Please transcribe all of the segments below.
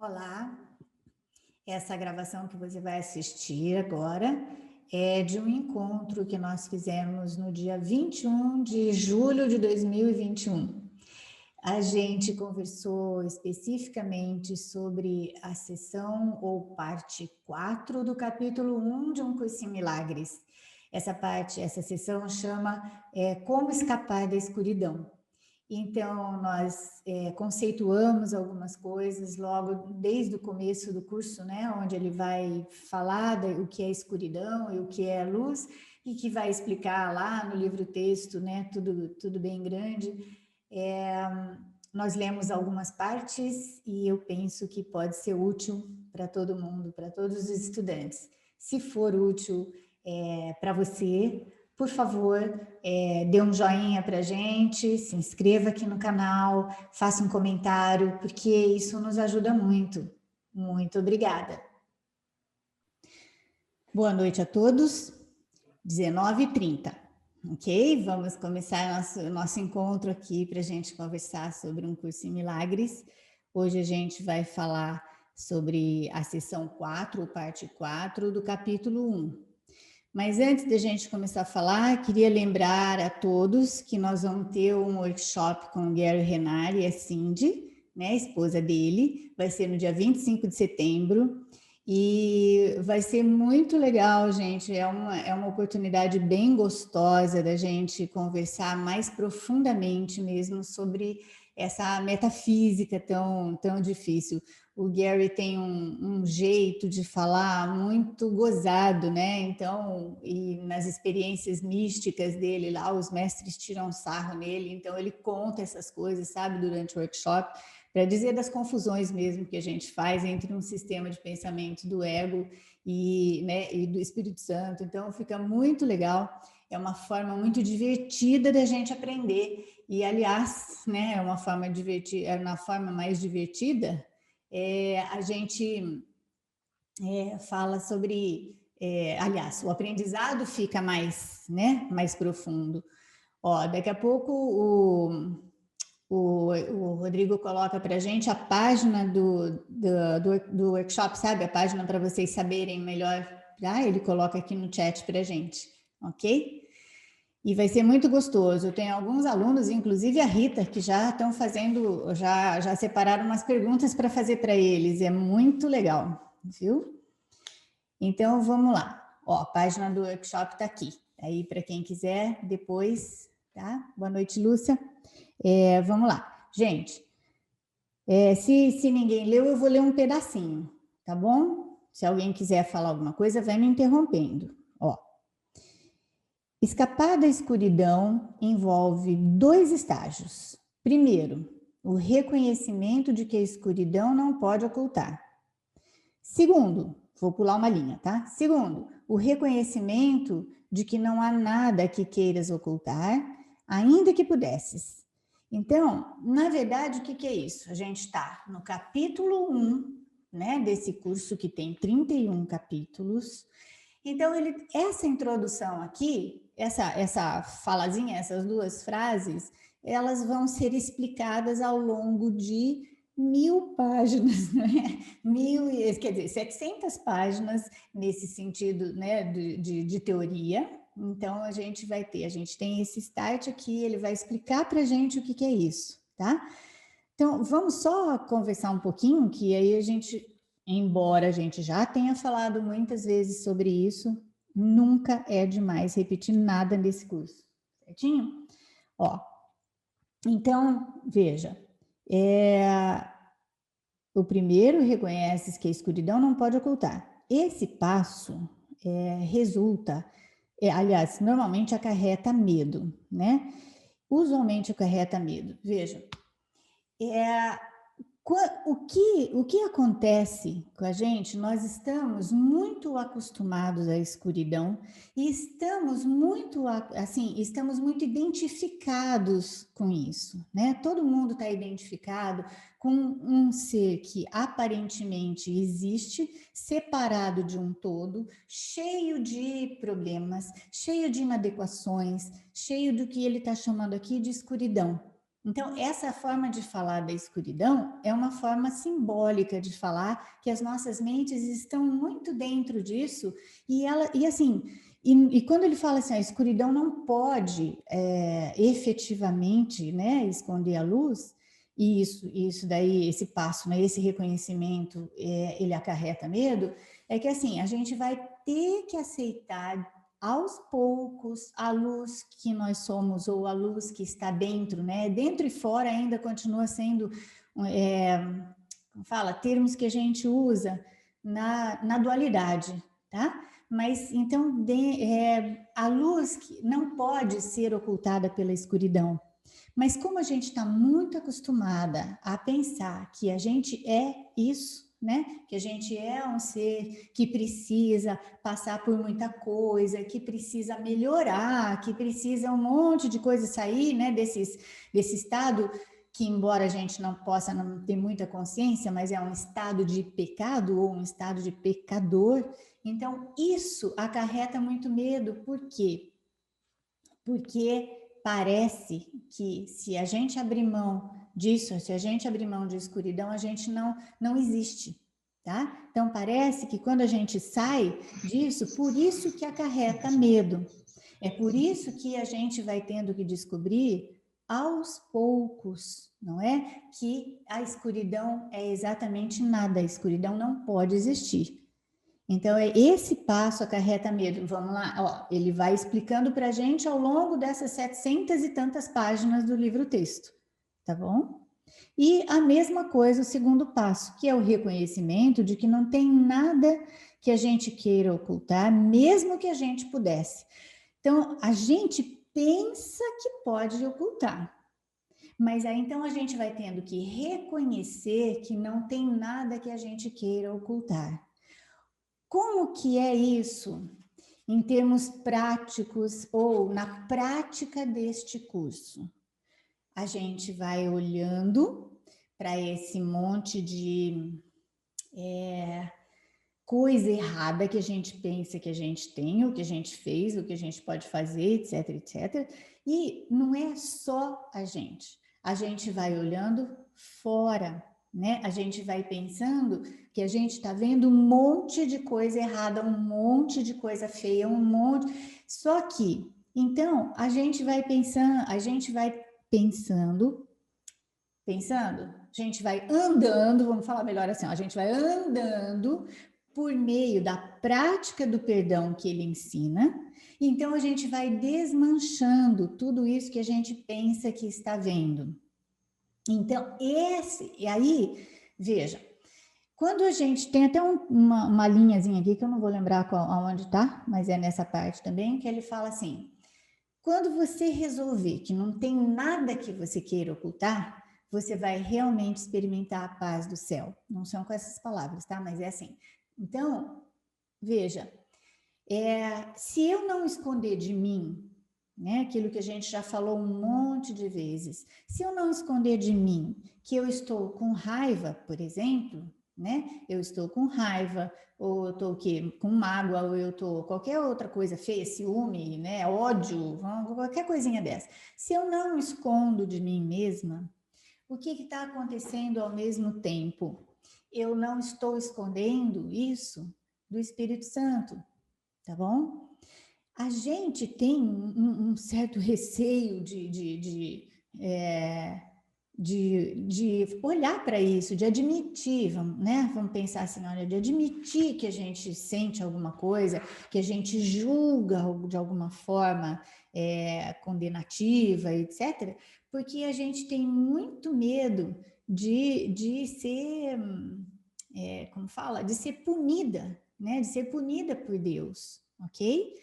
Olá, essa gravação que você vai assistir agora é de um encontro que nós fizemos no dia 21 de julho de 2021. A gente conversou especificamente sobre a sessão ou parte 4 do capítulo 1 de Um Curso em Milagres. Essa sessão chama Como Escapar da Escuridão. Então, nós conceituamos algumas coisas logo desde o começo do curso, né, onde ele vai falar o que é escuridão e o que é luz, e que vai explicar lá no livro-texto, né, tudo bem grande. Nós lemos algumas partes e eu penso que pode ser útil para todo mundo, para todos os estudantes. Se for útil para você, por favor, dê um joinha para a gente, se inscreva aqui no canal, faça um comentário, porque isso nos ajuda muito. Muito obrigada. Boa noite a todos, 19h30, ok? Vamos começar nosso encontro aqui para a gente conversar sobre Um Curso em Milagres. Hoje a gente vai falar sobre a sessão 4, ou parte 4, do capítulo 1. Mas antes de a gente começar a falar, queria lembrar a todos que nós vamos ter um workshop com o Gary Renard e a Cindy, né, a esposa dele, vai ser no dia 25 de setembro, e vai ser muito legal, gente, é uma oportunidade bem gostosa da gente conversar mais profundamente mesmo sobre essa metafísica tão difícil. O Gary tem um jeito de falar muito gozado, né? Então, e nas experiências místicas dele lá, os mestres tiram sarro nele, então ele conta essas coisas, sabe, durante o workshop, para dizer das confusões mesmo que a gente faz entre um sistema de pensamento do ego e do Espírito Santo. Então, fica muito legal. É uma forma muito divertida da gente aprender. E, aliás, né, é uma forma divertida, é uma forma mais divertida. A gente fala sobre, aliás, o aprendizado fica mais, né, mais profundo. Ó, daqui a pouco o Rodrigo coloca para a gente a página do workshop, sabe? A página para vocês saberem melhor. Ele coloca aqui no chat para a gente, ok? E vai ser muito gostoso. Eu tenho alguns alunos, inclusive a Rita, que já estão fazendo, já separaram umas perguntas para fazer para eles. É muito legal, viu? Então, vamos lá. Ó, a página do workshop está aqui. Aí, para quem quiser, depois, tá? Boa noite, Lúcia. Vamos lá. Gente, se ninguém leu, eu vou ler um pedacinho, tá bom? Se alguém quiser falar alguma coisa, vai me interrompendo. Ó. Escapar da escuridão envolve 2 estágios. Primeiro, o reconhecimento de que a escuridão não pode ocultar. Segundo, vou pular uma linha, tá? Segundo, o reconhecimento de que não há nada que queiras ocultar, ainda que pudesses. Então, na verdade, o que é isso? A gente está no capítulo 1, né, desse curso que tem 31 capítulos. Então, essa introdução aqui, essa falazinha, essas 2 frases, elas vão ser explicadas ao longo de 1000 páginas, né? 700 páginas nesse sentido, né, de teoria. Então, a gente tem esse start aqui, ele vai explicar para a gente o que é isso, tá? Então, vamos só conversar um pouquinho, que aí a gente, embora a gente já tenha falado muitas vezes sobre isso, nunca é demais repetir nada nesse curso, certinho? Ó, então, veja, o primeiro reconhece que a escuridão não pode ocultar. Esse passo resulta, aliás, normalmente acarreta medo, né? Usualmente acarreta medo. Veja, o que acontece com a gente? Nós estamos muito acostumados à escuridão e estamos muito identificados com isso, né? Todo mundo está identificado com um ser que aparentemente existe, separado de um todo, cheio de problemas, cheio de inadequações, cheio do que ele está chamando aqui de escuridão. Então, essa forma de falar da escuridão é uma forma simbólica de falar que as nossas mentes estão muito dentro disso, e quando ele fala assim, a escuridão não pode efetivamente, né, esconder a luz, e isso daí, esse passo, né, esse reconhecimento, ele acarreta medo, é que assim, a gente vai ter que aceitar aos poucos, a luz que nós somos, ou a luz que está dentro, né? Dentro e fora ainda continua sendo, como fala, termos que a gente usa na dualidade, tá? Mas, então, a luz não pode ser ocultada pela escuridão. Mas como a gente está muito acostumada a pensar que a gente é isso, né? Que a gente é um ser que precisa passar por muita coisa, que precisa melhorar, que precisa um monte de coisa sair, né? Desse estado que, embora a gente não possa não ter muita consciência, mas é um estado de pecado ou um estado de pecador. Então, isso acarreta muito medo. Por quê? Porque parece que se a gente abrir mão disso, se a gente abrir mão de escuridão, a gente não existe, tá? Então parece que quando a gente sai disso, por isso que acarreta medo. É por isso que a gente vai tendo que descobrir aos poucos, não é? Que a escuridão é exatamente nada, a escuridão não pode existir. Então, esse passo acarreta medo. Vamos lá, ó, ele vai explicando para a gente ao longo dessas 700 e tantas páginas do livro-texto, tá bom? E a mesma coisa, o segundo passo, que é o reconhecimento de que não tem nada que a gente queira ocultar, mesmo que a gente pudesse. Então, a gente pensa que pode ocultar, mas aí então a gente vai tendo que reconhecer que não tem nada que a gente queira ocultar. Como que é isso em termos práticos ou na prática deste curso? A gente vai olhando para esse monte de coisa errada que a gente pensa que a gente tem, o que a gente fez, o que a gente pode fazer, etc, etc. E não é só a gente vai olhando fora, né? A gente vai pensando que a gente está vendo um monte de coisa errada, um monte de coisa feia, um monte. Só que, então, a gente vai pensando, a gente vai andando, vamos falar melhor assim, ó, a gente vai andando por meio da prática do perdão que ele ensina, então a gente vai desmanchando tudo isso que a gente pensa que está vendo. Então, e aí, veja, quando a gente tem até uma linhazinha aqui, que eu não vou lembrar aonde está, mas é nessa parte também, que ele fala assim, quando você resolver que não tem nada que você queira ocultar, você vai realmente experimentar a paz do céu. Não são com essas palavras, tá? Mas é assim. Então, veja, se eu não esconder de mim, né, aquilo que a gente já falou um monte de vezes, se eu não esconder de mim que eu estou com raiva, por exemplo, né, eu estou com raiva, ou eu estou com mágoa, ou eu estou qualquer outra coisa feia, ciúme, né, ódio, qualquer coisinha dessa. Se eu não escondo de mim mesma, o que está acontecendo ao mesmo tempo? Eu não estou escondendo isso do Espírito Santo, tá bom? A gente tem um certo receio de olhar para isso, de admitir, vamos pensar assim, olha, de admitir que a gente sente alguma coisa, que a gente julga de alguma forma condenativa, etc., porque a gente tem muito medo de ser, como fala, de ser punida, né? De ser punida por Deus, ok?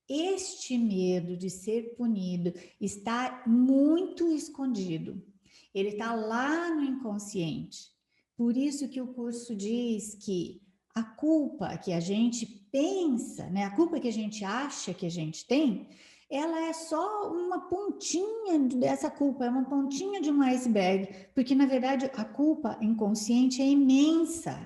Este medo de ser punido está muito escondido. Ele está lá no inconsciente. Por isso que o curso diz que a culpa que a gente pensa, né, a culpa que a gente acha que a gente tem, ela é só uma pontinha dessa culpa, é uma pontinha de um iceberg, porque na verdade a culpa inconsciente é imensa,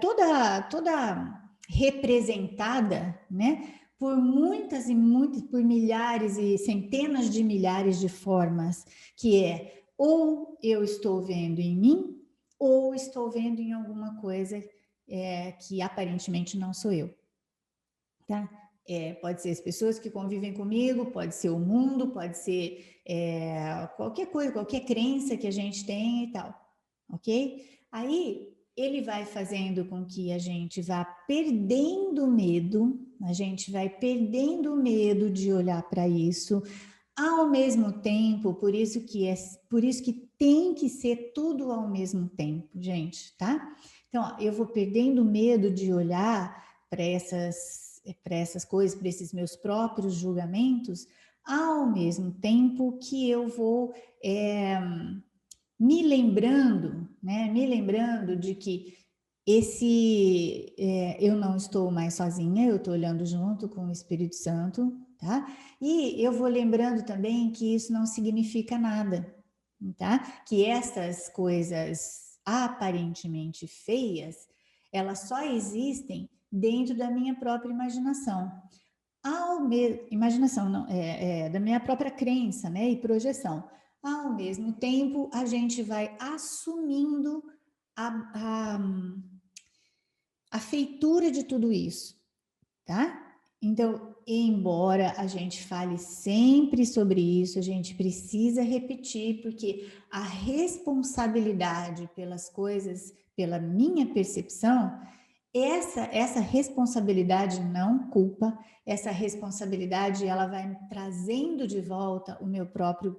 toda representada, né, por muitas e muitas, por milhares e centenas de milhares de formas, que é ou eu estou vendo em mim, ou estou vendo em alguma coisa que aparentemente não sou eu, tá? Pode ser as pessoas que convivem comigo, pode ser o mundo, pode ser qualquer coisa, qualquer crença que a gente tem e tal, ok? Aí ele vai fazendo com que a gente vá perdendo medo, a gente vai perdendo o medo de olhar para isso, ao mesmo tempo, por isso que tem que ser tudo ao mesmo tempo, gente, tá? Então, ó, eu vou perdendo medo de olhar para essas coisas, para esses meus próprios julgamentos, ao mesmo tempo que eu vou me lembrando, né? Me lembrando de que eu não estou mais sozinha, eu estou olhando junto com o Espírito Santo, tá? E eu vou lembrando também que isso não significa nada, tá? Que essas coisas aparentemente feias, elas só existem dentro da minha própria imaginação. Imaginação, não, da minha própria crença, né? E projeção. Ao mesmo tempo, a gente vai assumindo a feitura de tudo isso, tá? Então, embora a gente fale sempre sobre isso, a gente precisa repetir, porque a responsabilidade pelas coisas, pela minha percepção, essa responsabilidade não culpa, essa responsabilidade ela vai trazendo de volta o meu próprio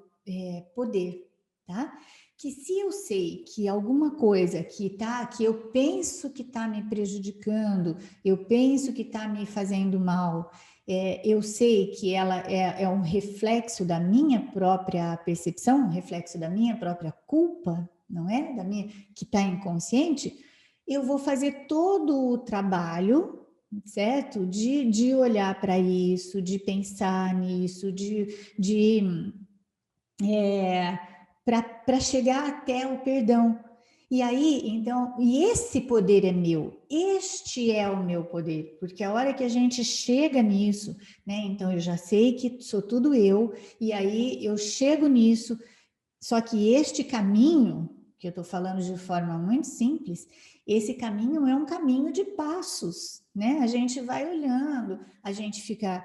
poder, tá? Que se eu sei que alguma coisa que eu penso que está me prejudicando, eu penso que está me fazendo mal, eu sei que ela é um reflexo da minha própria percepção, um reflexo da minha própria culpa, não é? Da minha, que está inconsciente, eu vou fazer todo o trabalho, certo? De olhar para isso, de pensar nisso, para chegar até o perdão. E aí, então, e esse poder é meu, este é o meu poder, porque a hora que a gente chega nisso, né? Então eu já sei que sou tudo eu, e aí eu chego nisso, só que este caminho, que eu estou falando de forma muito simples, esse caminho é um caminho de passos, né? A gente vai olhando, a gente fica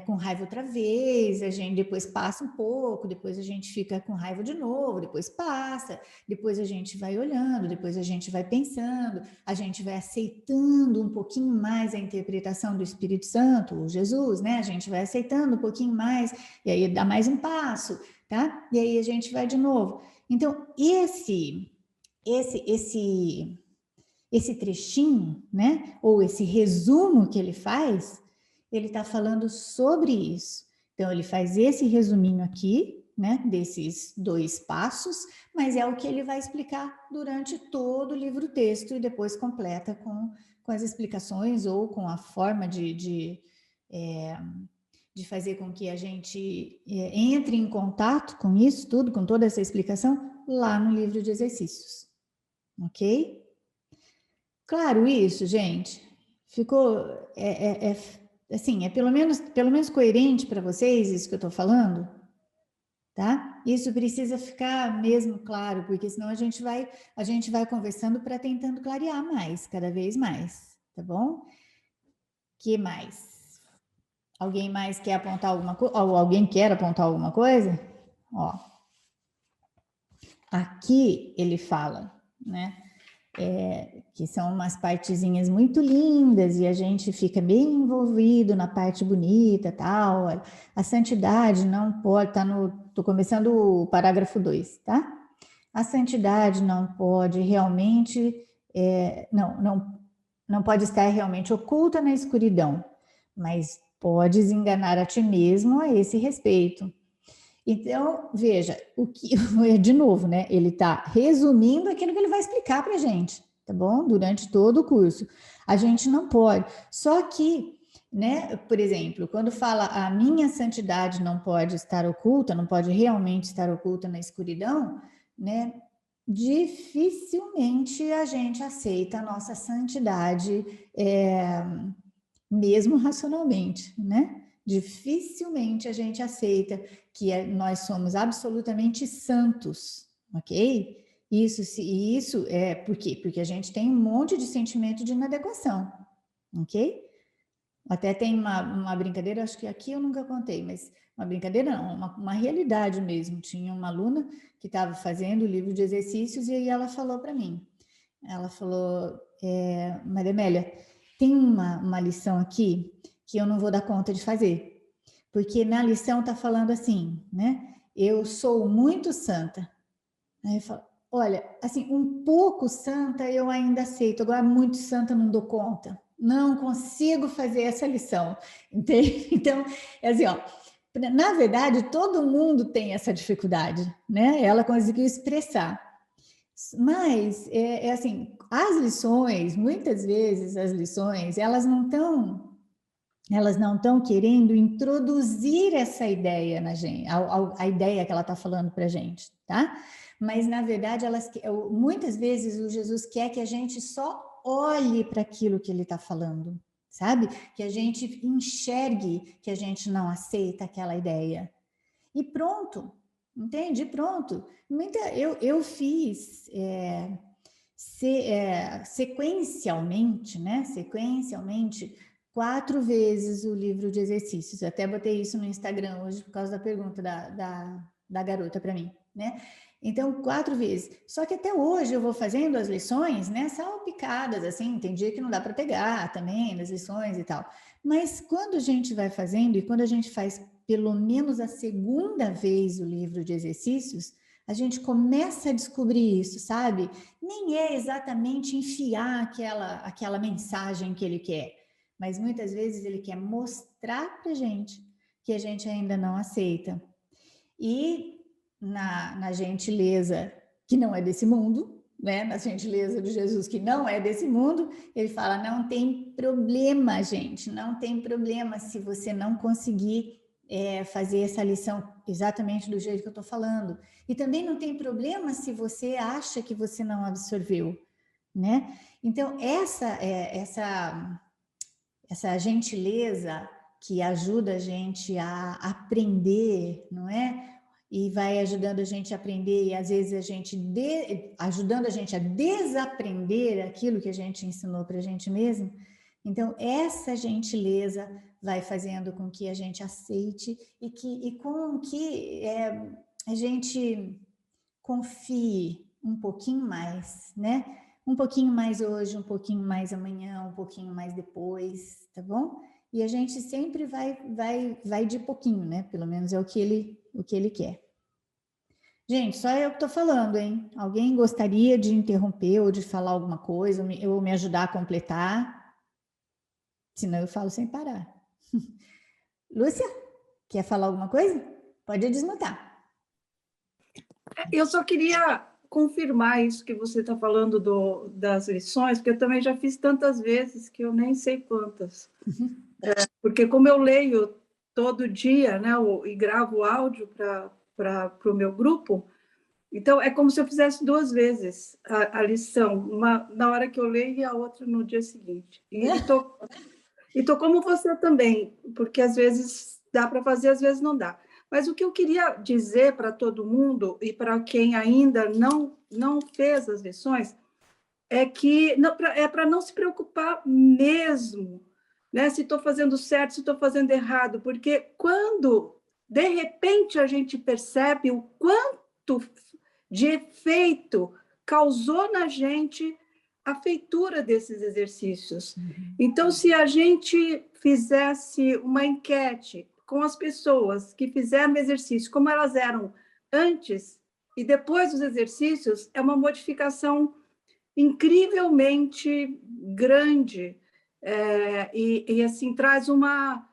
com raiva outra vez, a gente depois passa um pouco, depois a gente fica com raiva de novo, depois passa, depois a gente vai olhando, depois a gente vai pensando, a gente vai aceitando um pouquinho mais a interpretação do Espírito Santo, ou Jesus, né? A gente vai aceitando um pouquinho mais, e aí dá mais um passo, tá? E aí a gente vai de novo. Então, esse trechinho, né? Ou esse resumo que ele faz, ele está falando sobre isso. Então, ele faz esse resuminho aqui, né? Desses 2 passos, mas é o que ele vai explicar durante todo o livro-texto e depois completa com as explicações ou com a forma de fazer com que a gente entre em contato com isso tudo, com toda essa explicação, lá no livro de exercícios. Ok? Claro isso, gente? Ficou, assim, pelo menos coerente para vocês isso que eu estou falando? Tá? Isso precisa ficar mesmo claro, porque senão a gente vai conversando para tentando clarear mais, cada vez mais, tá bom? Que mais? Alguém mais quer apontar alguma coisa? Ou alguém quer apontar alguma coisa? Ó, aqui ele fala, né? Que são umas partezinhas muito lindas e a gente fica bem envolvido na parte bonita, tal. A santidade não pode, tô começando o parágrafo 2, tá? A santidade não pode realmente, não pode estar realmente oculta na escuridão, mas podes enganar a ti mesmo a esse respeito. Então, veja, de novo, né? Ele está resumindo aquilo que ele vai explicar para a gente, tá bom? Durante todo o curso. A gente não pode. Só que, né, por exemplo, quando fala a minha santidade não pode estar oculta, não pode realmente estar oculta na escuridão, né? Dificilmente a gente aceita a nossa santidade mesmo racionalmente, né? Dificilmente a gente aceita que nós somos absolutamente santos, ok? Isso é por quê? Porque a gente tem um monte de sentimento de inadequação, ok? Até tem uma brincadeira, acho que aqui eu nunca contei, mas uma brincadeira não, uma realidade mesmo. Tinha uma aluna que estava fazendo o livro de exercícios e aí ela falou para mim, ela falou, Maria Amélia, tem uma lição aqui que eu não vou dar conta de fazer, porque na lição está falando assim, né? Eu sou muito santa. Aí eu falo, olha, assim, um pouco santa eu ainda aceito, agora muito santa eu não dou conta. Não consigo fazer essa lição, entende? Então, é assim, ó, na verdade, todo mundo tem essa dificuldade, né? Ela conseguiu expressar. Mas, é assim, as lições, muitas vezes as lições, elas não estão querendo introduzir essa ideia na gente, a ideia que ela está falando para a gente, tá? Mas, na verdade, muitas vezes o Jesus quer que a gente só olhe para aquilo que ele está falando, sabe? Que a gente enxergue que a gente não aceita aquela ideia. E pronto, entende? Pronto. Eu fiz sequencialmente, né? Sequencialmente, 4 vezes o livro de exercícios. Eu até botei isso no Instagram hoje por causa da pergunta da garota para mim, né? Então, 4 vezes. Só que até hoje eu vou fazendo as lições, né? Salpicadas, assim, tem dia que não dá para pegar também nas lições e tal. Mas quando a gente vai fazendo e quando a gente faz pelo menos a segunda vez o livro de exercícios, a gente começa a descobrir isso, sabe? Nem é exatamente enfiar aquela mensagem que ele quer, mas muitas vezes ele quer mostrar para gente que a gente ainda não aceita. E na gentileza que não é desse mundo, né? Na gentileza de Jesus que não é desse mundo, ele fala: não tem problema, gente, não tem problema se você não conseguir fazer essa lição exatamente do jeito que eu estou falando. E também não tem problema se você acha que você não absorveu, né? Então, essa gentileza que ajuda a gente a aprender, não é? E vai ajudando a gente a aprender, e às vezes ajudando a gente a desaprender aquilo que a gente ensinou para a gente mesmo. Então, essa gentileza vai fazendo com que a gente aceite e com que a gente confie um pouquinho mais, né? Um pouquinho mais hoje, um pouquinho mais amanhã, um pouquinho mais depois, tá bom? E a gente sempre vai de pouquinho, né? Pelo menos é o que ele quer. Gente, só eu que estou falando, hein? Alguém gostaria de interromper ou de falar alguma coisa ou me ajudar a completar? Senão eu falo sem parar. Lúcia, quer falar alguma coisa? Pode desmutar. Eu só queria confirmar isso que você está falando das lições, porque eu também já fiz tantas vezes que eu nem sei quantas. Porque como eu leio todo dia, né, e gravo áudio para o meu grupo, então é como se eu fizesse 2 vezes a lição, uma na hora que eu leio e a outra no dia seguinte. E tô como você também, porque às vezes dá para fazer, às vezes não dá. Mas o que eu queria dizer para todo mundo e para quem ainda não fez as lições é que é para não se preocupar mesmo, né? Se estou fazendo certo, se estou fazendo errado, porque quando de repente a gente percebe o quanto de efeito causou na gente a feitura desses exercícios. Então, se a gente fizesse uma enquete com as pessoas que fizeram o exercício, como elas eram antes e depois dos exercícios, é uma modificação incrivelmente grande e assim traz uma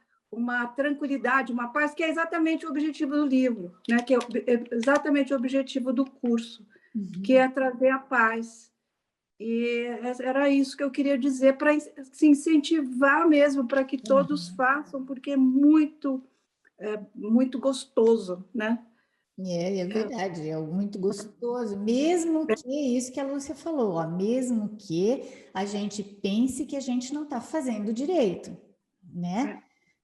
tranquilidade, uma paz, que é exatamente o objetivo do livro, né? Que é exatamente o objetivo do curso, que é trazer a paz. E era isso que eu queria dizer, para se incentivar mesmo, para que todos façam, porque é muito gostoso, né? É verdade, é muito gostoso, mesmo que isso que a Lúcia falou, ó, mesmo que a gente pense que a gente não está fazendo direito, né?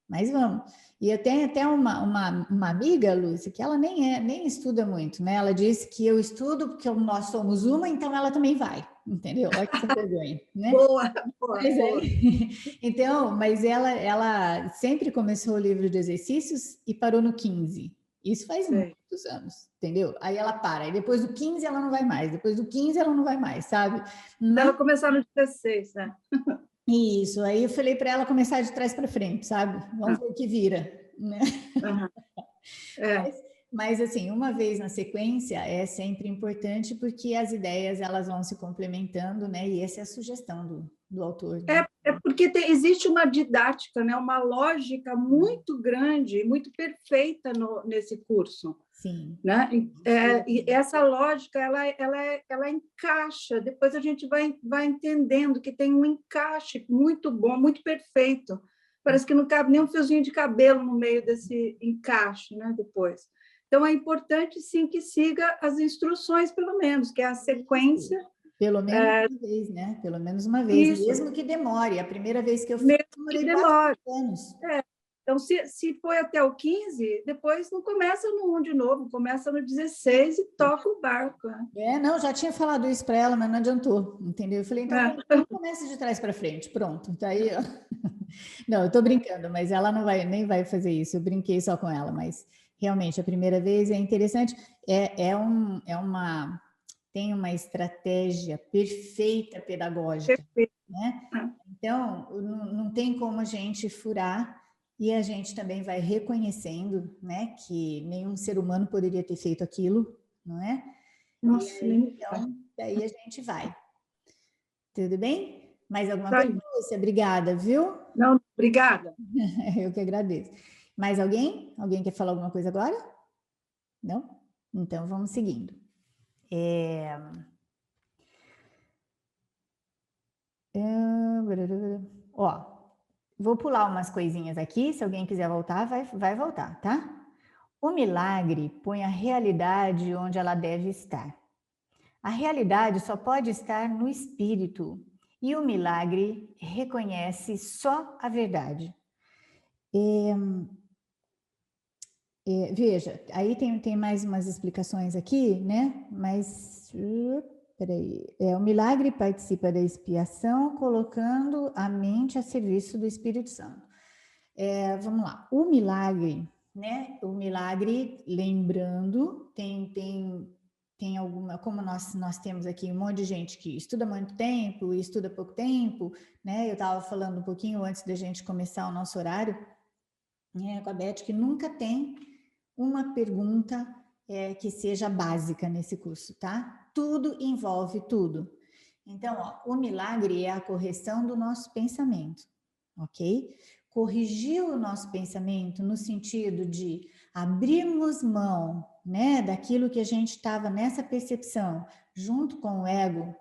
Mas vamos. E eu tenho até uma amiga, Lúcia, que ela nem estuda muito, né? Ela disse que eu estudo porque nós somos uma, então ela também vai, entendeu? Olha que sem vergonha, né? Boa, boa, Mas boa. aí, então, mas ela sempre começou o livro de exercícios e parou no 15. Isso faz Sei. muitos anos, entendeu? Aí ela para, e depois do 15 ela não vai mais, depois do 15 ela não vai mais, sabe? Mas Ela começar no 16, né? isso, aí eu falei para ela começar de trás para frente, sabe? Vamos ver o que vira, né? Uhum. É. Mas assim, uma vez na sequência é sempre importante porque as ideias elas vão se complementando, né? E essa é a sugestão do autor, né? É porque existe uma didática, né? Uma lógica muito grande, muito perfeita nesse curso. Sim. Né? E essa lógica ela encaixa, depois a gente vai entendendo que tem um encaixe muito bom, muito perfeito. Parece que não cabe nem um fiozinho de cabelo no meio desse encaixe, né? Depois. Então, é importante, sim, que siga as instruções, pelo menos, que é a sequência. Pelo menos uma vez, né? Pelo menos uma vez, Isso. mesmo que demore. A primeira vez que eu fiz, Mesmo demorei que 4 demore. anos. Então, se foi até o 15, depois não começa no 1 de novo, começa no 16 e toca o barco. Né? Não, já tinha falado isso para ela, mas não adiantou, entendeu? Eu falei, então começa de trás para frente, pronto. Então, aí, não, eu estou brincando, mas ela não vai, nem vai fazer isso. Eu brinquei só com ela, mas realmente a primeira vez é interessante. Tem uma estratégia perfeita pedagógica, né? Então, não tem como a gente furar e a gente também vai reconhecendo, né, que nenhum ser humano poderia ter feito aquilo, não é? Nossa, E aí, então, daí a gente vai. Tudo bem? Mais alguma coisa, Lúcia? Obrigada, viu? Não, obrigada. Eu que agradeço. Mais alguém? Alguém quer falar alguma coisa agora? Não? Então, vamos seguindo. Ó, vou pular umas coisinhas aqui, se alguém quiser voltar, vai voltar, tá? O milagre põe a realidade onde ela deve estar. A realidade só pode estar no espírito e o milagre reconhece só a verdade. Veja, aí tem mais umas explicações aqui, né? Mas, peraí. O milagre participa da expiação, colocando a mente a serviço do Espírito Santo. Vamos lá. O milagre, né? O milagre, lembrando, tem alguma, como nós temos aqui um monte de gente que estuda muito tempo e estuda pouco tempo, né? Eu estava falando um pouquinho antes da gente começar o nosso horário, né, com a Beth, que nunca tem uma pergunta que seja básica nesse curso, tá? Tudo envolve tudo. Então, ó, o milagre é a correção do nosso pensamento, ok? Corrigir o nosso pensamento no sentido de abrirmos mão, né, daquilo que a gente estava nessa percepção, junto com o ego,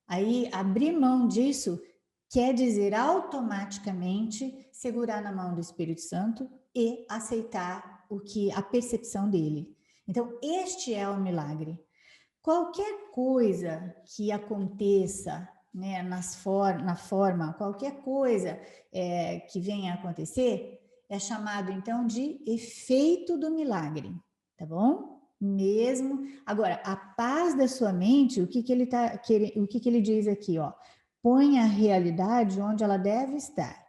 aí abrir mão disso quer dizer automaticamente segurar na mão do Espírito Santo e aceitar a percepção dele. Então, este é o milagre. Qualquer coisa que aconteça, né, na forma, qualquer coisa que venha a acontecer, é chamado então de efeito do milagre, tá bom? Mesmo. Agora, a paz da sua mente, o que ele diz aqui, ó? Põe a realidade onde ela deve estar.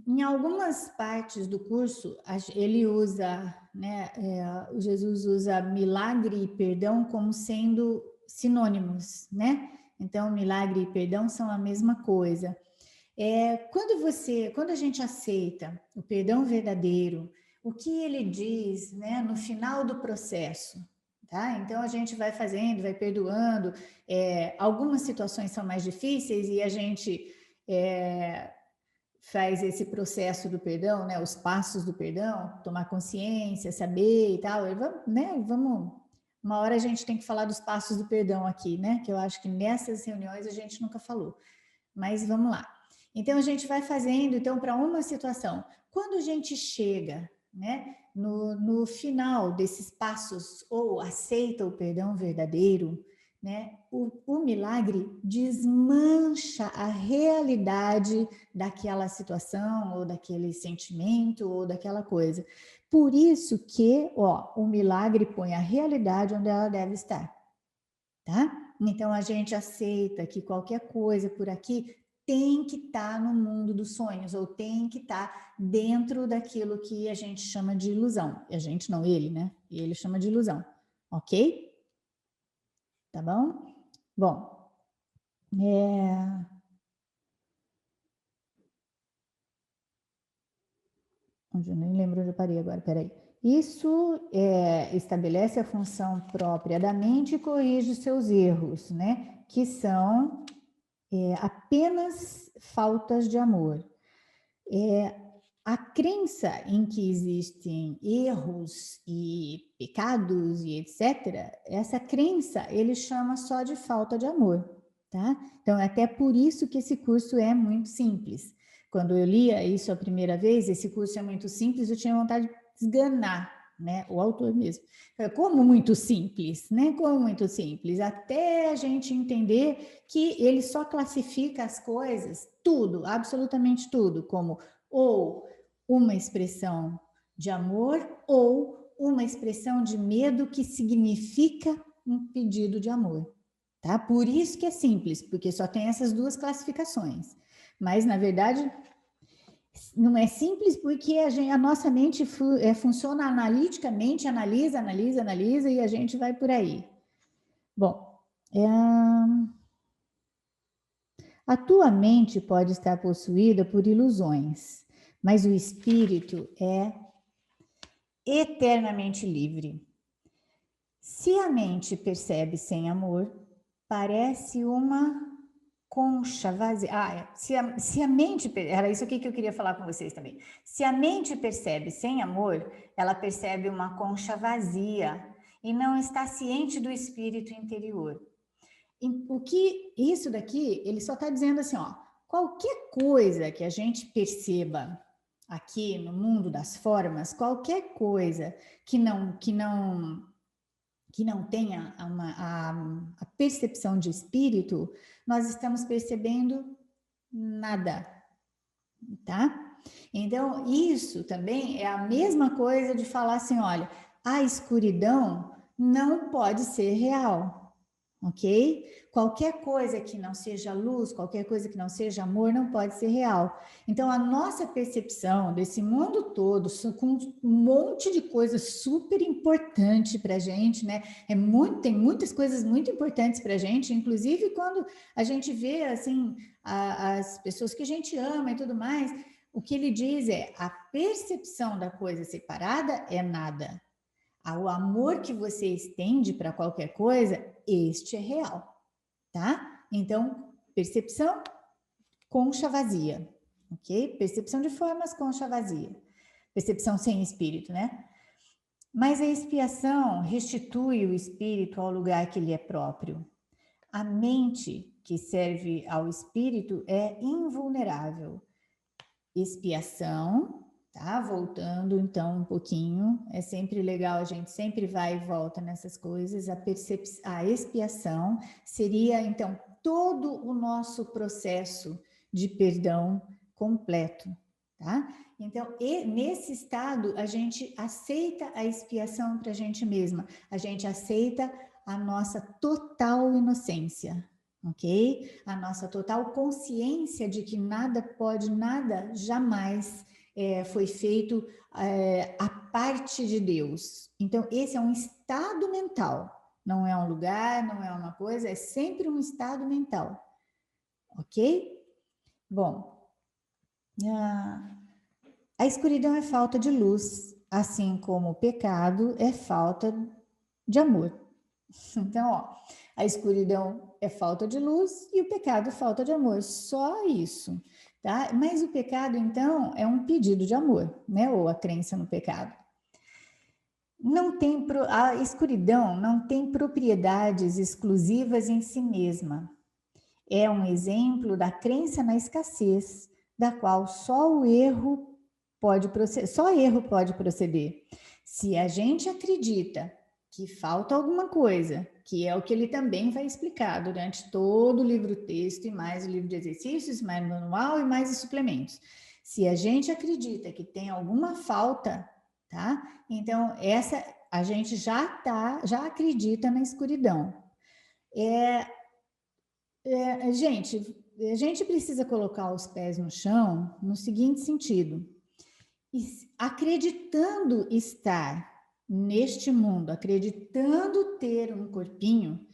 Em algumas partes do curso, ele usa, né, Jesus usa milagre e perdão como sendo sinônimos, né? Então, milagre e perdão são a mesma coisa. Quando a gente aceita o perdão verdadeiro, o que ele diz, né, no final do processo, tá? Então, a gente vai fazendo, vai perdoando. Algumas situações são mais difíceis e a gente faz esse processo do perdão, né? Os passos do perdão, tomar consciência, saber e tal. Uma hora a gente tem que falar dos passos do perdão aqui, né? Que eu acho que nessas reuniões a gente nunca falou. Mas vamos lá. Então a gente vai fazendo, então, para uma situação. Quando a gente chega, né, no final desses passos, ou aceita o perdão verdadeiro, né? O milagre desmancha a realidade daquela situação, ou daquele sentimento, ou daquela coisa. Por isso que, ó, o milagre põe a realidade onde ela deve estar, tá? Então, a gente aceita que qualquer coisa por aqui tem que estar no mundo dos sonhos, ou tem que estar dentro daquilo que a gente chama de ilusão. A gente não, ele, né? Ele chama de ilusão, ok? Tá bom? Bom, onde eu nem lembro onde eu parei agora, peraí. Isso estabelece a função própria da mente e corrige os seus erros, né? Que são apenas faltas de amor. A crença em que existem erros e pecados e etc., essa crença ele chama só de falta de amor, tá? Então, é até por isso que esse curso é muito simples. Quando eu lia isso a primeira vez, esse curso é muito simples, eu tinha vontade de esganar, né? O autor mesmo. Como muito simples, né? Como muito simples, até a gente entender que ele só classifica as coisas, tudo, absolutamente tudo, como ou uma expressão de amor ou uma expressão de medo que significa um pedido de amor, tá? Por isso que é simples, porque só tem essas duas classificações. Mas, na verdade, não é simples porque a nossa mente funciona analiticamente, analisa, e a gente vai por aí. Bom, a tua mente pode estar possuída por ilusões, mas o espírito é eternamente livre. Se a mente percebe sem amor, parece uma concha vazia. Se a mente... Era isso aqui que eu queria falar com vocês também. Se a mente percebe sem amor, ela percebe uma concha vazia e não está ciente do espírito interior. O que isso daqui, ele só está dizendo assim, ó, qualquer coisa que a gente perceba aqui no mundo das formas, qualquer coisa que não tenha a percepção de espírito, nós estamos percebendo nada, tá? Então, isso também é a mesma coisa de falar assim, olha, a escuridão não pode ser real, ok? Qualquer coisa que não seja luz, qualquer coisa que não seja amor, não pode ser real. Então, a nossa percepção desse mundo todo, com um monte de coisas super importante para a gente, né? Tem muitas coisas muito importantes para a gente, inclusive quando a gente vê, assim, as pessoas que a gente ama e tudo mais, o que ele diz é, a percepção da coisa separada é nada. O amor que você estende para qualquer coisa, este é real, tá? Então, percepção, concha vazia, ok? Percepção de formas, concha vazia. Percepção sem espírito, né? Mas a expiação restitui o espírito ao lugar que lhe é próprio. A mente que serve ao espírito é invulnerável. Expiação, tá? Voltando então um pouquinho, é sempre legal, a gente sempre vai e volta nessas coisas. A expiação seria então todo o nosso processo de perdão completo, tá? Então, nesse estado, a gente aceita a expiação para a gente mesma, a gente aceita a nossa total inocência, ok? A nossa total consciência de que nada jamais foi feito a parte de Deus. Então, esse é um estado mental, não é um lugar, não é uma coisa, é sempre um estado mental, ok? Bom, a escuridão é falta de luz, assim como o pecado é falta de amor. Então, ó, a escuridão é falta de luz e o pecado é falta de amor, só isso, tá? Mas o pecado, então, é um pedido de amor, né? Ou a crença no pecado. A escuridão não tem propriedades exclusivas em si mesma. É um exemplo da crença na escassez, da qual só erro pode proceder. Se a gente acredita que falta alguma coisa, que é o que ele também vai explicar durante todo o livro-texto, e mais o livro de exercícios, mais o manual e mais os suplementos. Se a gente acredita que tem alguma falta, tá? Então, essa a gente já acredita na escuridão. Gente, a gente precisa colocar os pés no chão no seguinte sentido: acreditando estar neste mundo, acreditando ter um corpinho,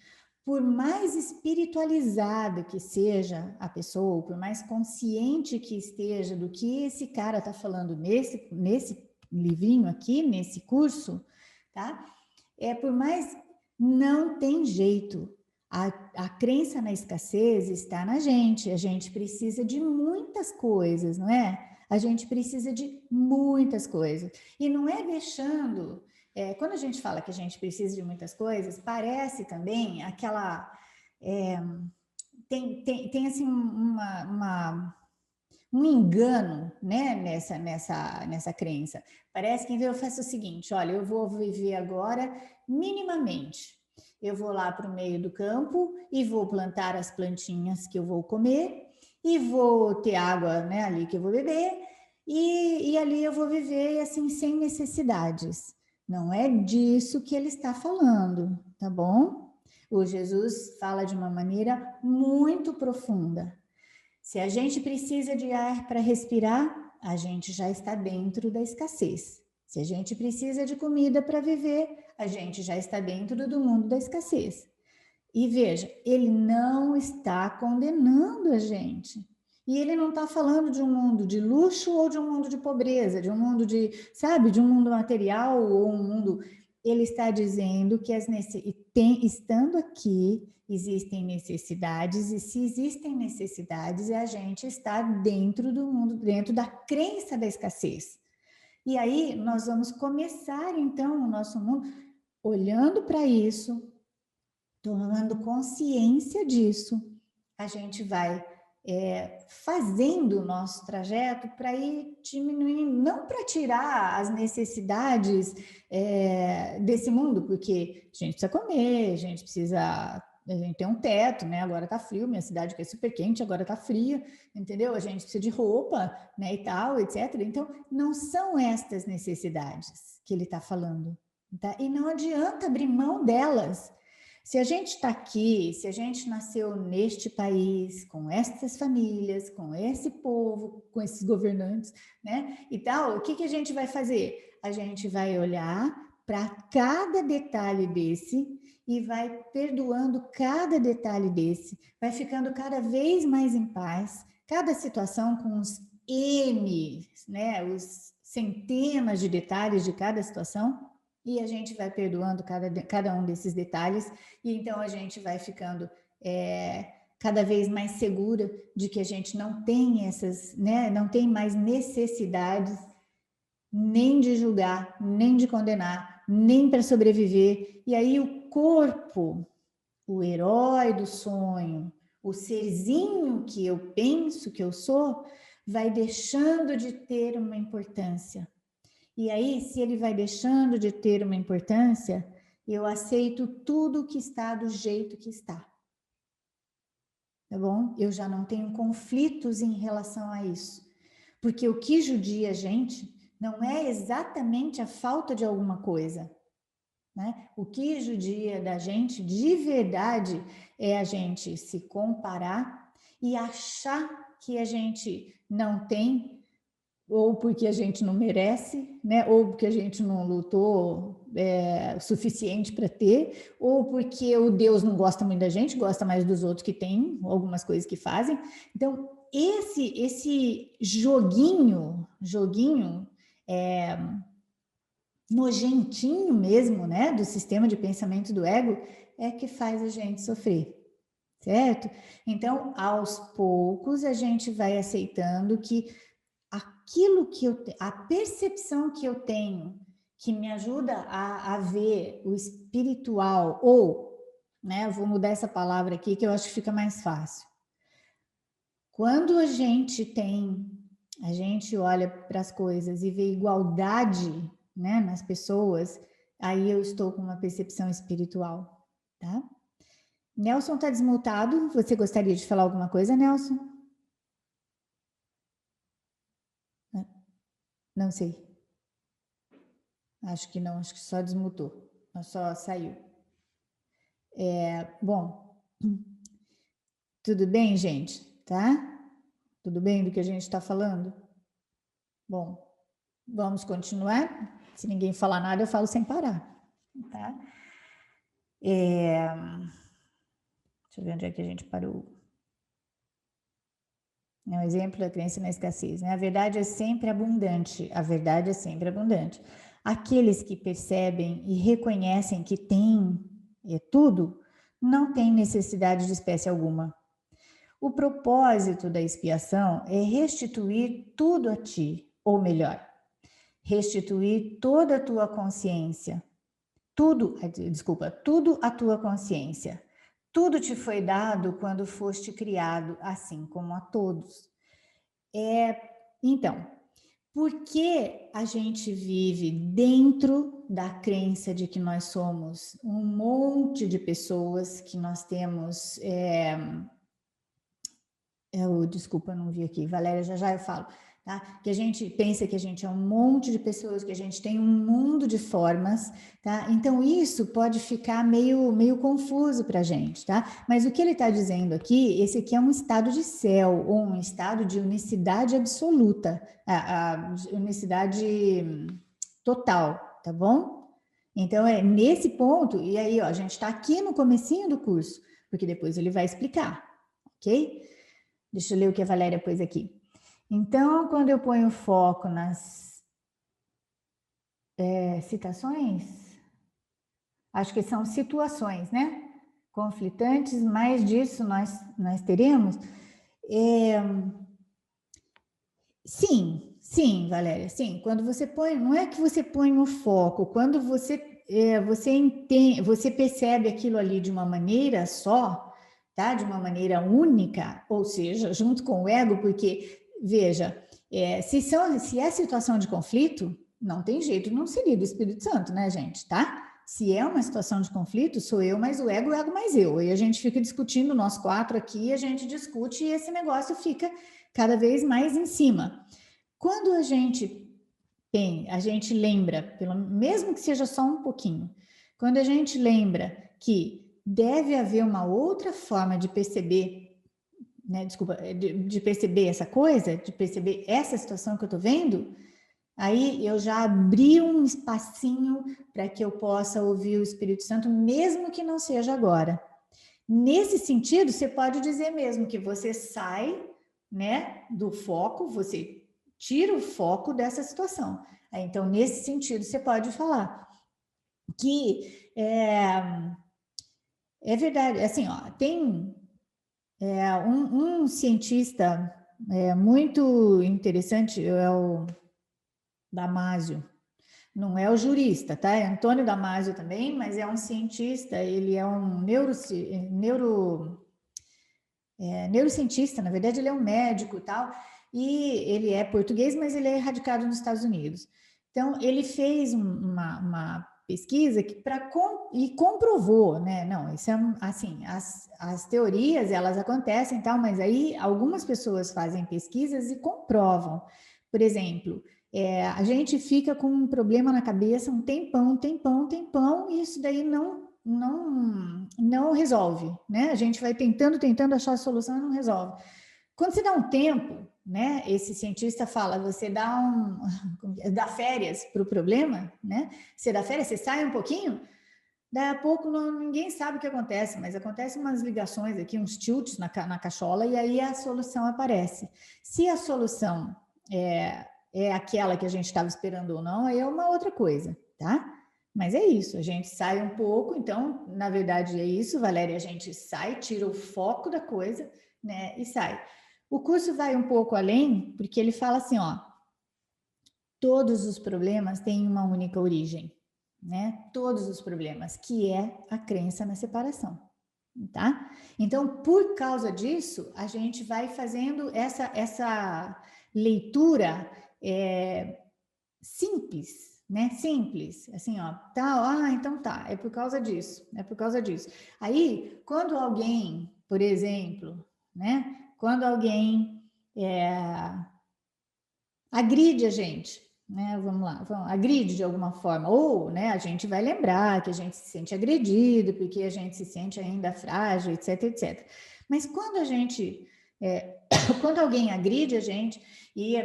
por mais espiritualizada que seja a pessoa, por mais consciente que esteja do que esse cara está falando nesse livrinho aqui, nesse curso, tá? Por mais, não tem jeito. A crença na escassez está na gente. A gente precisa de muitas coisas, não é? A gente precisa de muitas coisas. E não é deixando... quando a gente fala que a gente precisa de muitas coisas, parece também aquela... tem assim um engano, né, nessa crença. Parece que eu faço o seguinte: olha, eu vou viver agora minimamente. Eu vou lá para o meio do campo e vou plantar as plantinhas que eu vou comer e vou ter água, né, ali que eu vou beber e ali eu vou viver assim sem necessidades. Não é disso que ele está falando, tá bom? O Jesus fala de uma maneira muito profunda. Se a gente precisa de ar para respirar, a gente já está dentro da escassez. Se a gente precisa de comida para viver, a gente já está dentro do mundo da escassez. E veja, ele não está condenando a gente. E ele não está falando de um mundo de luxo ou de um mundo de pobreza, de um mundo de, sabe, de um mundo material ou um mundo... Ele está dizendo que estando aqui, existem necessidades, e se existem necessidades, a gente está dentro do mundo, dentro da crença da escassez. E aí nós vamos começar, então, o nosso mundo olhando para isso, tomando consciência disso, a gente vai fazendo o nosso trajeto para ir diminuindo, não para tirar as necessidades desse mundo, porque a gente precisa comer, a gente tem um teto, né? Agora tá frio, minha cidade que é super quente, agora tá fria, entendeu? A gente precisa de roupa, né, e tal, etc. Então, não são estas necessidades que ele está falando, tá? E não adianta abrir mão delas. Se a gente está aqui, se a gente nasceu neste país, com estas famílias, com esse povo, com esses governantes, né? E tal, o que a gente vai fazer? A gente vai olhar para cada detalhe desse e vai perdoando cada detalhe desse, vai ficando cada vez mais em paz, cada situação com os N, né? Os centenas de detalhes de cada situação. E a gente vai perdoando cada um desses detalhes, e então a gente vai ficando cada vez mais segura de que a gente não tem né, não tem mais necessidades nem de julgar, nem de condenar, nem para sobreviver. E aí o corpo, o herói do sonho, o serzinho que eu penso que eu sou, vai deixando de ter uma importância. E aí, se ele vai deixando de ter uma importância, eu aceito tudo que está do jeito que está. Tá bom? Eu já não tenho conflitos em relação a isso. Porque o que judia a gente não é exatamente a falta de alguma coisa, né? O que judia da gente, de verdade, é a gente se comparar e achar que a gente não tem, ou porque a gente não merece, né? Ou porque a gente não lutou o suficiente para ter, ou porque o Deus não gosta muito da gente, gosta mais dos outros que têm algumas coisas que fazem. Então, esse joguinho nojentinho mesmo, né? Do sistema de pensamento do ego, é que faz a gente sofrer. Certo? Então, aos poucos, a gente vai aceitando que aquilo que a percepção que eu tenho, que me ajuda a ver o espiritual, ou, né, eu vou mudar essa palavra aqui que eu acho que fica mais fácil. Quando a gente olha para as coisas e vê igualdade, né, nas pessoas, aí eu estou com uma percepção espiritual, tá? Nelson está desmutado. Você gostaria de falar alguma coisa, Nelson? Não sei. Acho que não, acho que só desmutou. Só saiu. Bom, tudo bem, gente? Tá? Tudo bem do que a gente está falando? Bom, vamos continuar? Se ninguém falar nada, eu falo sem parar, tá? Deixa eu ver onde é que a gente parou. É um exemplo da crença na escassez, né? A verdade é sempre abundante. A verdade é sempre abundante. Aqueles que percebem e reconhecem que têm tudo, não têm necessidade de espécie alguma. O propósito da expiação é restituir tudo a ti, ou melhor, restituir toda a tua consciência. Tudo a tua consciência. Tudo te foi dado quando foste criado, assim como a todos. Então, por que a gente vive dentro da crença de que nós somos um monte de pessoas, que nós temos... desculpa, não vi aqui. Valéria, já eu falo. Tá? Que a gente pensa que a gente é um monte de pessoas, que a gente tem um mundo de formas, tá? Então isso pode ficar meio confuso para a gente, tá? Mas o que ele está dizendo aqui, esse aqui é um estado de céu, ou um estado de unicidade absoluta, a unicidade total, tá bom? Então é nesse ponto, e aí ó, a gente está aqui no comecinho do curso, porque depois ele vai explicar, ok? Deixa eu ler o que a Valéria pôs aqui. Então, quando eu ponho foco nas citações, acho que são situações, né? Conflitantes, mais disso nós teremos. Sim, Valéria, sim. Quando você põe, não é que você põe o foco, quando você entende, você percebe aquilo ali de uma maneira só, tá? De uma maneira única, ou seja, junto com o ego, porque, veja, se é situação de conflito, não tem jeito, não seria do Espírito Santo, né, gente, tá? Se é uma situação de conflito, sou eu mais o ego mais eu. E a gente fica discutindo, nós quatro aqui, a gente discute e esse negócio fica cada vez mais em cima. Quando a gente lembra, mesmo que seja só um pouquinho, quando a gente lembra que deve haver uma outra forma de perceber, né, de perceber essa coisa, de perceber essa situação que eu estou vendo, aí eu já abri um espacinho para que eu possa ouvir o Espírito Santo, mesmo que não seja agora. Nesse sentido, você pode dizer mesmo que você sai, né, do foco, você tira o foco dessa situação. Então, nesse sentido, você pode falar que é verdade, assim, ó, tem um cientista muito interessante, é o Damasio, não é o jurista, tá? É Antônio Damasio também, mas é um cientista, ele é um neurocientista, na verdade ele é um médico e tal, e ele é português, mas ele é radicado nos Estados Unidos. Então, ele fez uma pesquisa e comprovou, né? Não, isso é assim, as teorias, elas acontecem e tal, mas aí algumas pessoas fazem pesquisas e comprovam. Por exemplo, a gente fica com um problema na cabeça um tempão, e isso daí não resolve, né? A gente vai tentando achar a solução e não resolve. Quando você dá um tempo, né? Esse cientista fala, você dá férias para o problema, né? Você dá férias, você sai um pouquinho, daí a pouco ninguém sabe o que acontece, mas acontecem umas ligações aqui, uns tilts na cachola, e aí a solução aparece. Se a solução é aquela que a gente estava esperando ou não, aí é uma outra coisa, tá? Mas é isso, a gente sai um pouco, então, na verdade é isso, Valéria, a gente sai, tira o foco da coisa, né, e sai. O curso vai um pouco além, porque ele fala assim, ó, todos os problemas têm uma única origem, né? Todos os problemas, que é a crença na separação, tá? Então, por causa disso, a gente vai fazendo essa leitura simples, né? Simples, assim, ó, tá, então tá, é por causa disso, é por causa disso. Aí, quando alguém, por exemplo, né? Quando alguém agride a gente, né? Vamos lá, agride de alguma forma, ou, né, a gente vai lembrar que a gente se sente agredido, porque a gente se sente ainda frágil, etc, etc. Mas quando a gente, quando alguém agride a gente e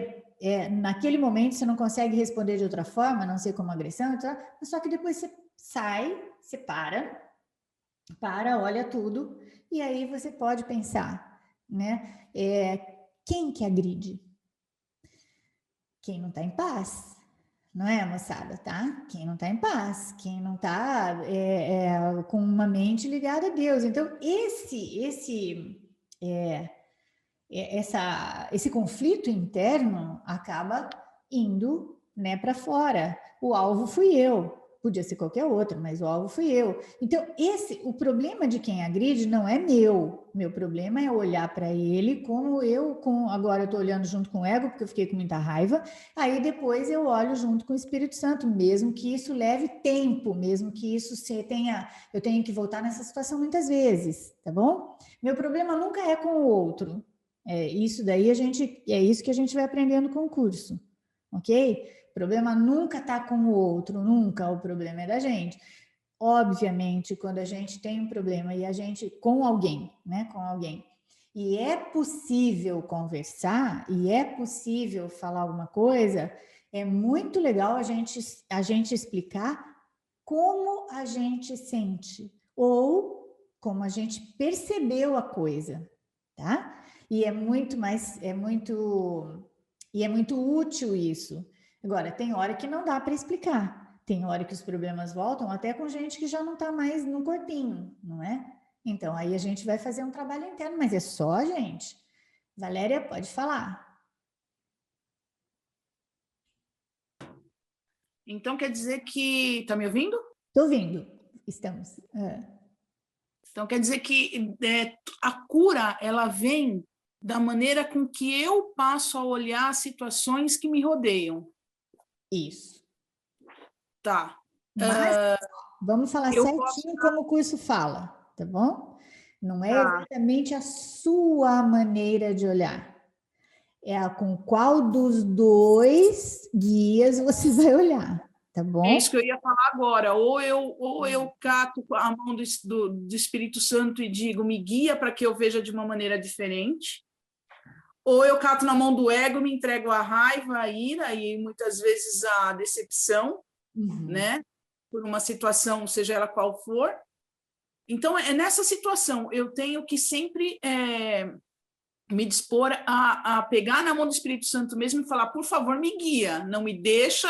naquele momento você não consegue responder de outra forma, a não ser como agressão, etc, só que depois você sai, você para, olha tudo, e aí você pode pensar, né? Quem que agride? Quem não está em paz, não é, moçada, tá? Quem não está em paz, quem não está com uma mente ligada a Deus. Então, esse conflito interno acaba indo, né, para fora. O alvo fui eu. Podia ser qualquer outro, mas o alvo fui eu. Então, o problema de quem agride não é meu. Meu problema é olhar para ele como agora eu estou olhando junto com o ego, porque eu fiquei com muita raiva. Aí depois eu olho junto com o Espírito Santo, mesmo que isso leve tempo, mesmo que isso eu tenha que voltar nessa situação muitas vezes, tá bom? Meu problema nunca é com o outro. Isso que a gente vai aprendendo com o curso, ok? O problema nunca está com o outro, nunca. O problema é da gente. Obviamente, quando a gente tem um problema e a gente com alguém, né, com alguém, e é possível conversar e é possível falar alguma coisa, é muito legal a gente explicar como a gente sente ou como a gente percebeu a coisa, tá? E é muito útil isso. Agora, tem hora que não dá para explicar. Tem hora que os problemas voltam até com gente que já não está mais no corpinho, não é? Então, aí a gente vai fazer um trabalho interno, mas é só a gente. Valéria, pode falar. Então, quer dizer que... Tá me ouvindo? Estou ouvindo. Estamos. Então, quer dizer que a cura, ela vem da maneira com que eu passo a olhar as situações que me rodeiam. Isso. Tá. Mas vamos falar certinho como o curso fala, tá bom? Não é exatamente a sua maneira de olhar. É com qual dos dois guias você vai olhar, tá bom? É isso que eu ia falar agora. Ou eu cato a mão do Espírito Santo e digo, me guia para que eu veja de uma maneira diferente. Ou eu cato na mão do ego, me entrego à raiva, à ira e muitas vezes à decepção, né? Por uma situação, seja ela qual for. Então, nessa situação, eu tenho que sempre me dispor a pegar na mão do Espírito Santo mesmo e falar, por favor, me guia, não me deixa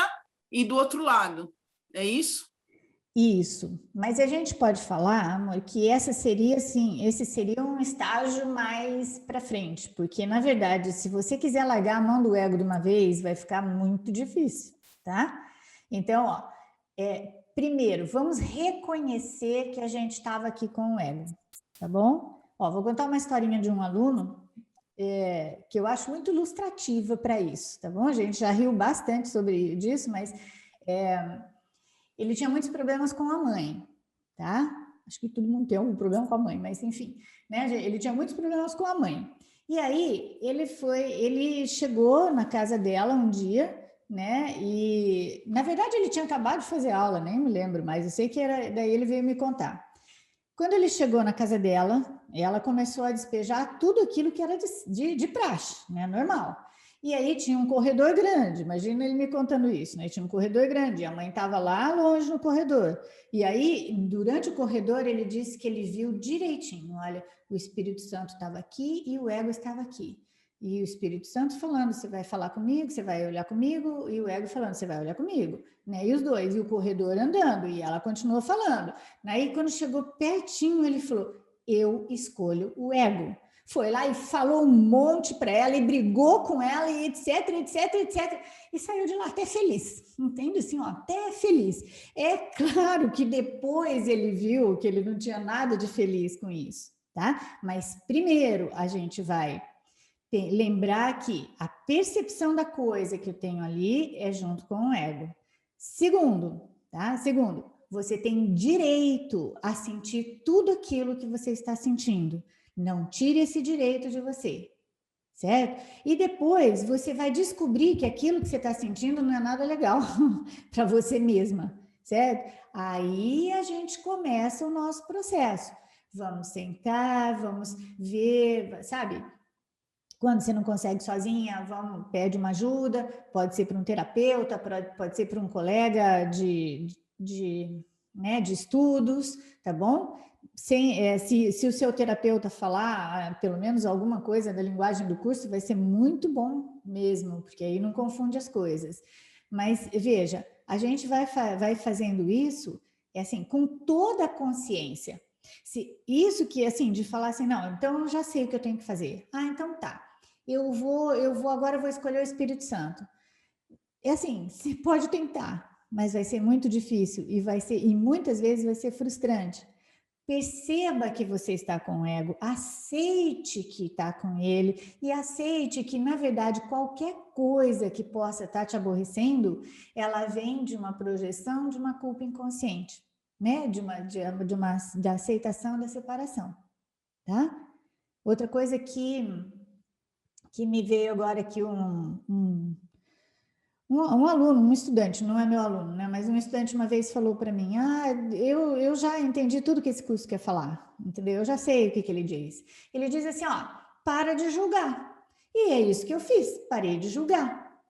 ir do outro lado. É isso? Isso. Mas a gente pode falar, amor, que esse seria um estágio mais para frente, porque, na verdade, se você quiser largar a mão do ego de uma vez, vai ficar muito difícil, tá? Então, ó, primeiro, vamos reconhecer que a gente estava aqui com o ego, tá bom? Ó, vou contar uma historinha de um aluno que eu acho muito ilustrativa para isso, tá bom? A gente já riu bastante sobre disso, mas ele tinha muitos problemas com a mãe, tá? Acho que todo mundo tem algum problema com a mãe, mas enfim, né? Ele tinha muitos problemas com a mãe. E aí ele chegou na casa dela um dia, né? E na verdade ele tinha acabado de fazer aula, nem me lembro, mas eu sei que era. Daí ele veio me contar. Quando ele chegou na casa dela, ela começou a despejar tudo aquilo que era de praxe, né? Normal. E aí tinha um corredor grande, imagina ele me contando isso, né? Tinha um corredor grande, a mãe estava lá longe no corredor. E aí, durante o corredor, ele disse que ele viu direitinho, olha, o Espírito Santo estava aqui e o ego estava aqui. E o Espírito Santo falando, você vai falar comigo, você vai olhar comigo, e o ego falando, você vai olhar comigo, né? E os dois, e o corredor andando, e ela continuou falando. Aí, quando chegou pertinho, ele falou, eu escolho o ego. Foi lá e falou um monte para ela, e brigou com ela, e etc, etc, etc, e saiu de lá até feliz, entende? Assim, ó, até feliz. É claro que depois ele viu que ele não tinha nada de feliz com isso, tá? Mas primeiro a gente vai lembrar que a percepção da coisa que eu tenho ali é junto com o ego. Segundo, tá? Segundo, você tem direito a sentir tudo aquilo que você está sentindo. Não tire esse direito de você, certo? E depois você vai descobrir que aquilo que você está sentindo não é nada legal para você mesma, certo? Aí a gente começa o nosso processo. Vamos sentar, vamos ver, sabe? Quando você não consegue sozinha, pede uma ajuda, pode ser para um terapeuta, pode ser para um colega de estudos, tá bom? Se o seu terapeuta falar pelo menos alguma coisa da linguagem do curso, vai ser muito bom mesmo, porque aí não confunde as coisas. Mas veja, a gente vai fazendo isso, assim, com toda a consciência. Isso que, assim, de falar assim, não, então eu já sei o que eu tenho que fazer. Ah, então tá. Agora eu vou escolher o Espírito Santo. É assim, você pode tentar, mas vai ser muito difícil e muitas vezes vai ser frustrante. Perceba que você está com o ego, aceite que está com ele e aceite que, na verdade, qualquer coisa que possa estar te aborrecendo, ela vem de uma projeção de uma culpa inconsciente, né? Da aceitação da separação, tá? Outra coisa que me veio agora aqui um aluno, um estudante, não é meu aluno, né? Mas um estudante uma vez falou para mim, eu já entendi tudo que esse curso quer falar, entendeu? Eu já sei o que ele diz. Ele diz assim, ó, para de julgar. E é isso que eu fiz, parei de julgar.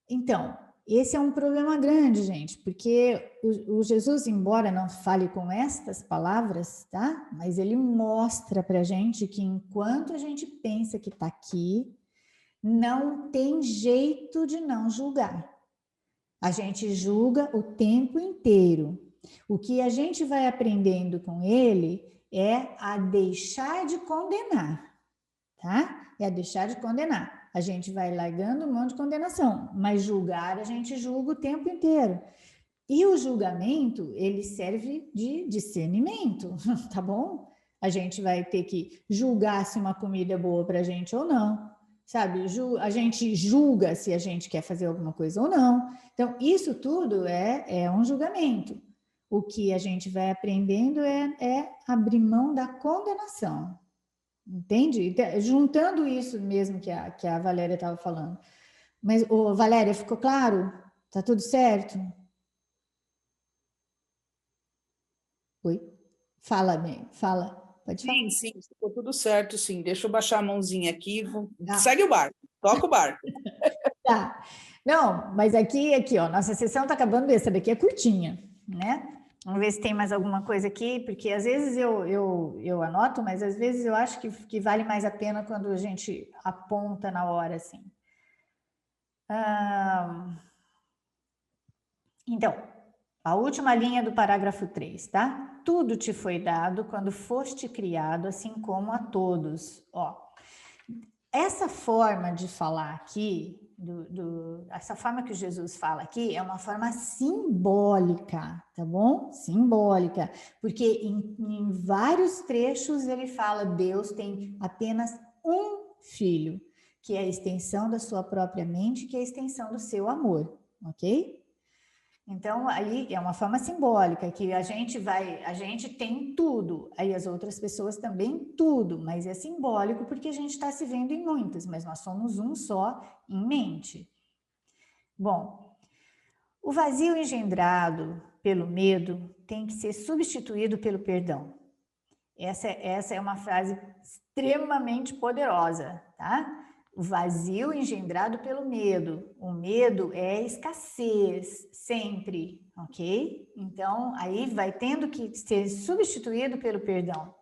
Então, esse é um problema grande, gente, porque o Jesus, embora não fale com estas palavras, tá? Mas ele mostra pra gente que enquanto a gente pensa que tá aqui, não tem jeito de não julgar. A gente julga o tempo inteiro. O que a gente vai aprendendo com ele é a deixar de condenar, tá? É a deixar de condenar. A gente vai largando um monte de condenação, mas julgar a gente julga o tempo inteiro. E o julgamento, ele serve de discernimento, tá bom? A gente vai ter que julgar se uma comida é boa pra gente ou não, sabe? A gente julga se a gente quer fazer alguma coisa ou não. Então, isso tudo é um julgamento. O que a gente vai aprendendo é abrir mão da condenação. Entende? Juntando isso mesmo que a Valéria estava falando. Mas, Valéria, ficou claro? Tá tudo certo? Oi? Fala, fala. Pode falar. Sim, ficou tudo certo, sim. Deixa eu baixar a mãozinha aqui. Segue o barco, toca o barco. Tá. Não, mas aqui, ó, nossa sessão está acabando, essa daqui é curtinha, né? Vamos ver se tem mais alguma coisa aqui, porque às vezes eu anoto, mas às vezes eu acho que vale mais a pena quando a gente aponta na hora, assim. Então, a última linha do parágrafo 3, tá? Tudo te foi dado quando foste criado, assim como a todos. Ó, essa forma de falar aqui, essa forma que Jesus fala aqui é uma forma simbólica, tá bom? Simbólica, porque em vários trechos ele fala Deus tem apenas um filho, que é a extensão da sua própria mente, que é a extensão do seu amor, ok? Então, aí é uma forma simbólica, que a gente tem tudo, aí as outras pessoas também tudo, mas é simbólico porque a gente está se vendo em muitas, mas nós somos um só em mente. Bom, o vazio engendrado pelo medo tem que ser substituído pelo perdão. Essa é uma frase extremamente poderosa, tá? O vazio engendrado pelo medo. O medo é escassez, sempre, ok? Então, aí vai tendo que ser substituído pelo perdão.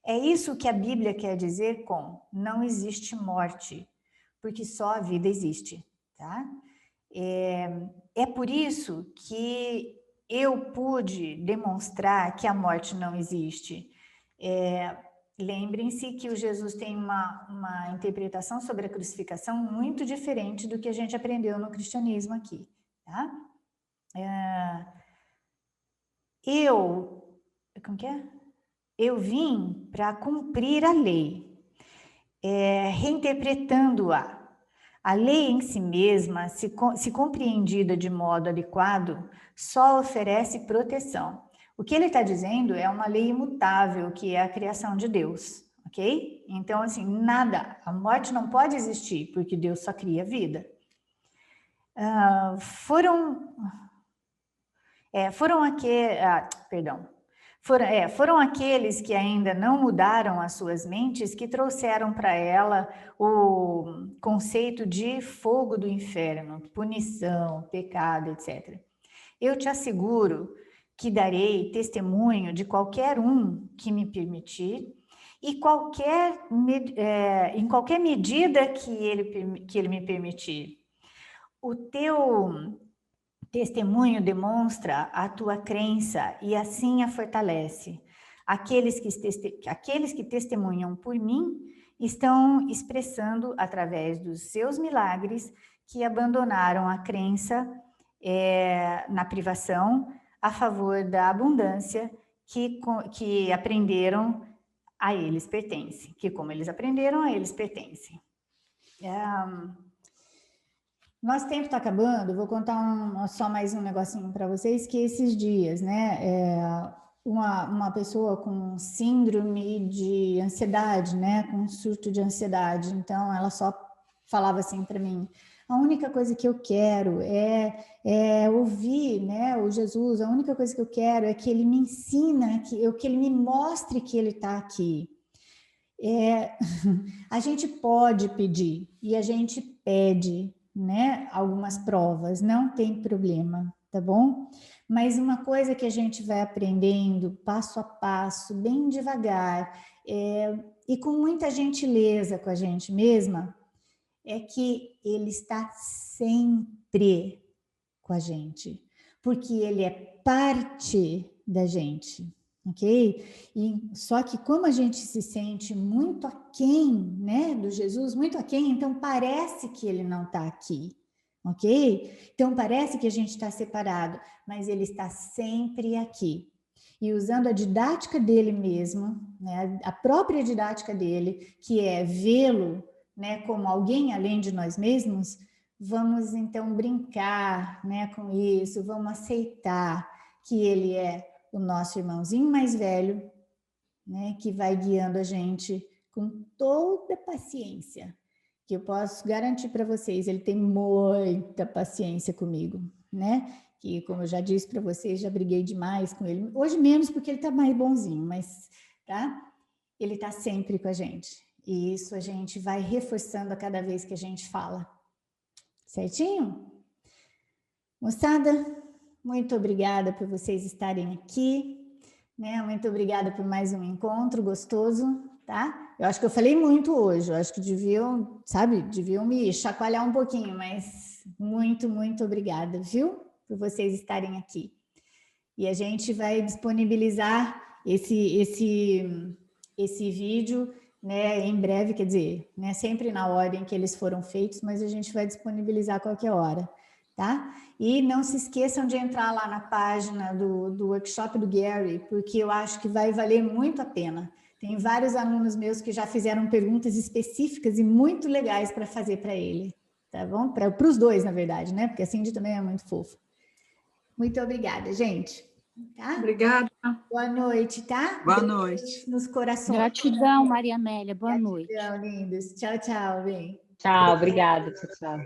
É isso que a Bíblia quer dizer com não existe morte, porque só a vida existe, tá? É por isso que eu pude demonstrar que a morte não existe. Lembrem-se que o Jesus tem uma interpretação sobre a crucificação muito diferente do que a gente aprendeu no cristianismo aqui, tá? Como que é? Eu vim para cumprir a lei, reinterpretando-a, A lei em si mesma, se compreendida de modo adequado, só oferece proteção. O que ele está dizendo é uma lei imutável, que é a criação de Deus, ok? Então, assim, nada, a morte não pode existir, porque Deus só cria vida. Foram aqueles que ainda não mudaram as suas mentes que trouxeram para ela o conceito de fogo do inferno, punição, pecado, etc. Eu te asseguro que darei testemunho de qualquer um que me permitir e em qualquer medida que ele me permitir. O teu testemunho demonstra a tua crença e assim a fortalece. Aqueles que testemunham por mim estão expressando, através dos seus milagres, que abandonaram a crença na privação a favor da abundância que aprenderam a eles pertence. Que como eles aprenderam, a eles pertence. Nosso tempo está acabando, vou contar só mais um negocinho para vocês, que esses dias, né, uma pessoa com síndrome de ansiedade, né, com surto de ansiedade, então ela só falava assim para mim, a única coisa que eu quero é ouvir, né, o Jesus, a única coisa que eu quero é que ele me ensina, que ele me mostre que ele está aqui. A gente pode pedir, e a gente pede, né, algumas provas, não tem problema, tá bom? Mas uma coisa que a gente vai aprendendo passo a passo, bem devagar, e com muita gentileza com a gente mesma, é que ele está sempre com a gente, porque ele é parte da gente, ok? Só que como a gente se sente muito aquém, né, do Jesus, muito aquém, então parece que ele não está aqui, ok? Então parece que a gente está separado, mas ele está sempre aqui. E usando a didática dele mesmo, né, a própria didática dele, que é vê-lo, né, como alguém além de nós mesmos, vamos então brincar, né, com isso, vamos aceitar que ele é o nosso irmãozinho mais velho, né, que vai guiando a gente com toda paciência, que eu posso garantir para vocês, ele tem muita paciência comigo, né, que como eu já disse para vocês, já briguei demais com ele, hoje menos porque ele está mais bonzinho, mas, tá? Ele está sempre com a gente, e isso a gente vai reforçando a cada vez que a gente fala, certinho? Moçada, muito obrigada por vocês estarem aqui, né? Muito obrigada por mais um encontro gostoso, tá? Eu acho que eu falei muito hoje, eu acho que deviam me chacoalhar um pouquinho, mas muito, muito obrigada, viu? Por vocês estarem aqui. E a gente vai disponibilizar esse vídeo, né, em breve, quer dizer, né, sempre na ordem que eles foram feitos, mas a gente vai disponibilizar a qualquer hora, tá? E não se esqueçam de entrar lá na página do workshop do Gary, porque eu acho que vai valer muito a pena. Tem vários alunos meus que já fizeram perguntas específicas e muito legais para fazer para ele, tá bom? Para os dois, na verdade, né? Porque a Cindy também é muito fofa. Muito obrigada, gente. Tá? Obrigada. Boa noite, tá? Boa noite. Nos corações. Gratidão, Maria Amélia. Boa noite. Gratidão, lindos. Tchau, tchau, bem. Tchau, obrigada. Tchau, tchau.